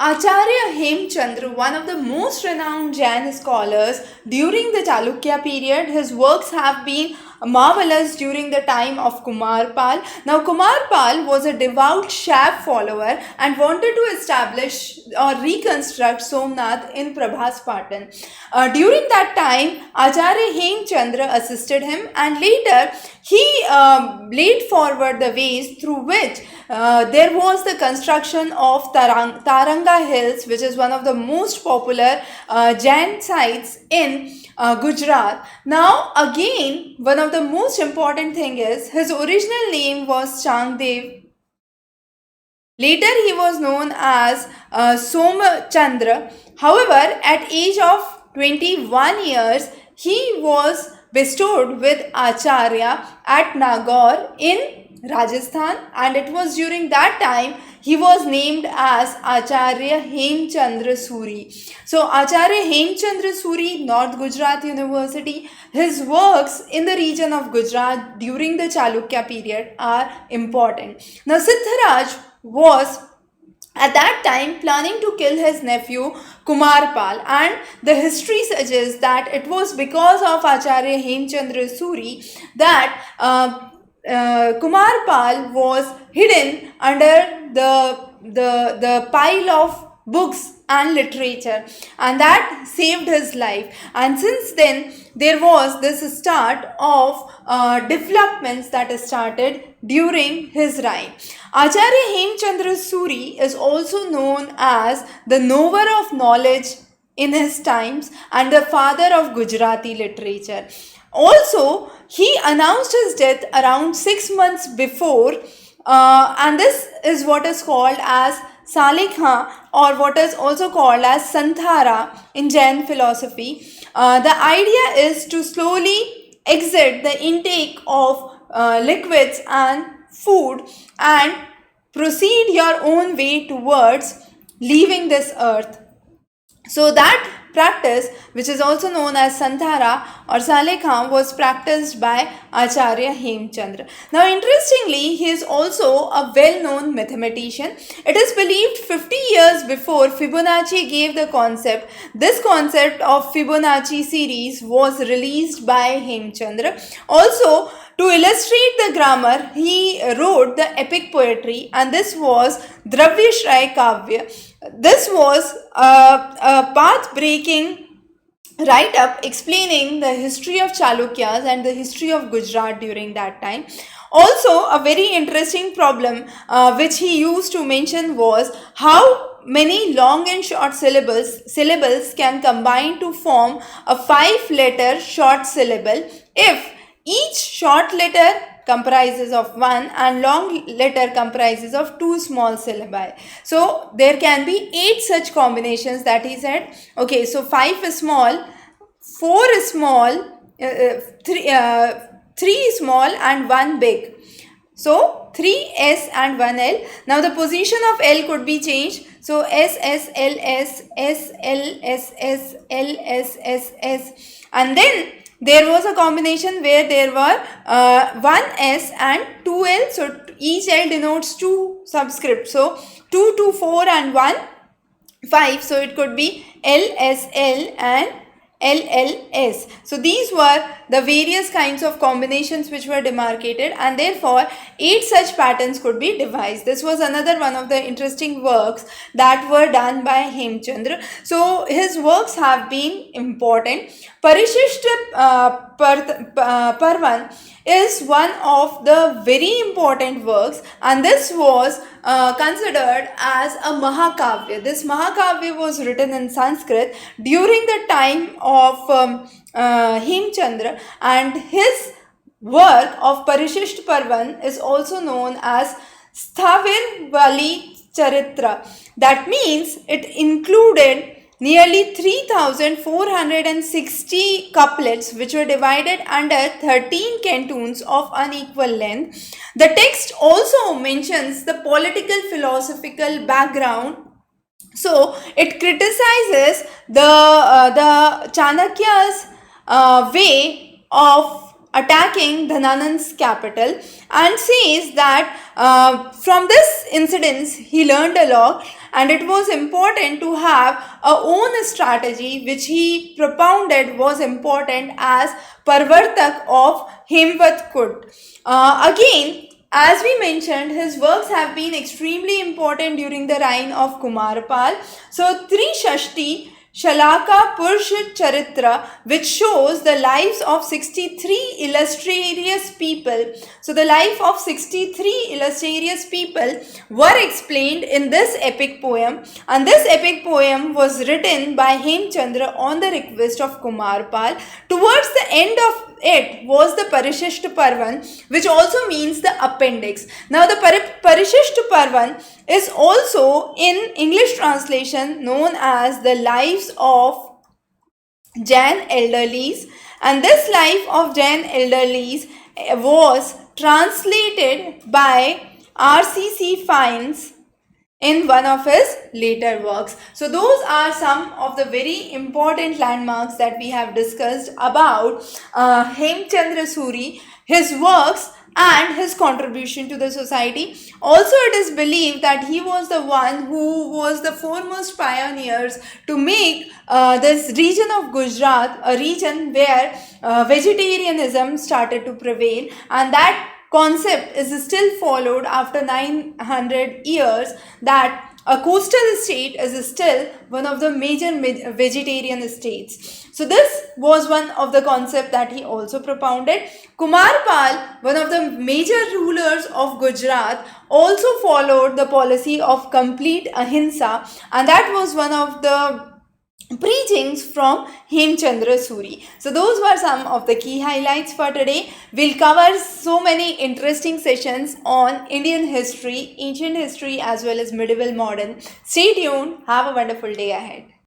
Acharya Hemchandra, one of the most renowned Jain scholars during the Chalukya period, his works have been marvelous during the time of Kumarpal. Now, Kumarpal was a devout Shiva follower and wanted to establish or reconstruct Somnath in Prabhas Patan. During that time, Acharya Hemchandra assisted him, and later he laid forward the ways through which there was the construction of Taranga Hills, which is one of the most popular Jain sites in Gujarat. Now, again, one of the most important thing is his original name was Chang Dev. Later, he was known as Somchandra. However, at age of 21 years, he was bestowed with Acharya at Nagaur in Rajasthan, and it was during that time he was named as Acharya Hemchandra Suri. So Acharya Hemchandra Suri, North Gujarat University, his works in the region of Gujarat during the Chalukya period are important. Now Siddharaj was at that time planning to kill his nephew Kumarpal, and the history suggests that it was because of Acharya Hemchandra Suri that Kumarpal was hidden under the pile of books and literature, and that saved his life. And since then there was this start of developments that started during his reign. Acharya Hemchandra Suri is also known as the knower of knowledge in his times and the father of Gujarati literature. Also, he announced his death around 6 months before, and this is what is called as Sallekhana, or what is also called as Santhara in Jain philosophy. The idea is to slowly exit the intake of liquids and food and proceed your own way towards leaving this earth. So that practice, which is also known as Santhara or Sallekhana, was practiced by Acharya Hemchandra. Now interestingly, he is also a well-known mathematician. It is believed 50 years before Fibonacci gave the concept, this concept of Fibonacci series was released by Hemchandra. Also, to illustrate the grammar, he wrote the epic poetry, and this was Dravyashraya Kavya. This was a path-breaking write-up explaining the history of Chalukyas and the history of Gujarat during that time. Also, a very interesting problem which he used to mention was how many long and short syllables can combine to form a 5-letter short syllable if each short letter comprises of one and long letter comprises of 2 small syllabi. So there can be 8 such combinations that he said. Okay, so 5 is small, 4 is small, 3 is small and 1 big. So 3 S and 1 L. Now the position of L could be changed. So S S L S S L S S L S S S, and then there was a combination where there were 1 S and 2 L. So each L denotes 2 subscripts. So 2, 2, 4 and 1, 5. So it could be L S L and LLS. So these were the various kinds of combinations which were demarcated, and therefore 8 such patterns could be devised. This was another one of the interesting works that were done by Hemchandra. So his works have been important. Parishishtaparvan is one of the very important works, and this was considered as a Mahakavya. This Mahakavya was written in Sanskrit during the time of Hemchandra, and his work of Parishishtaparvan is also known as Sthavir Vali Charitra. That means it included nearly 3,460 couplets which were divided under 13 cantons of unequal length. The text also mentions the political philosophical background. So it criticizes the Chanakya's way of attacking Dhananand's capital, and says that from this incidents he learned a lot, and it was important to have a own strategy which he propounded was important as Parvartak of Hemvatkut. Again, as we mentioned, his works have been extremely important during the reign of Kumarpal. So, Trishashti, Shalaka, Purusha, Charitra, which shows the lives of 63 illustrious people. So, the life of 63 illustrious people were explained in this epic poem, and this epic poem was written by Hemchandra on the request of Kumarpal. Towards the end of it was the Parishishtaparvan, which also means the appendix. Now, the Parishishtaparvan is also in English translation known as the lives of Jain elderlies, and this life of Jain elderlies was translated by R.C.C. Fines in one of his later works. So those are some of the very important landmarks that we have discussed about Hemchandra Suri, his works and his contribution to the society. Also, it is believed that he was the one who was the foremost pioneers to make this region of Gujarat a region where vegetarianism started to prevail, and that concept is still followed after 900 years, that a coastal state is still one of the major vegetarian states. So this was one of the concept that he also propounded. Kumarpal, one of the major rulers of Gujarat, also followed the policy of complete ahimsa, and that was one of the preachings from Hemchandra Suri. So those were some of the key highlights for today. We'll cover so many interesting sessions on Indian history, ancient history as well as medieval modern. Stay tuned. Have a wonderful day ahead.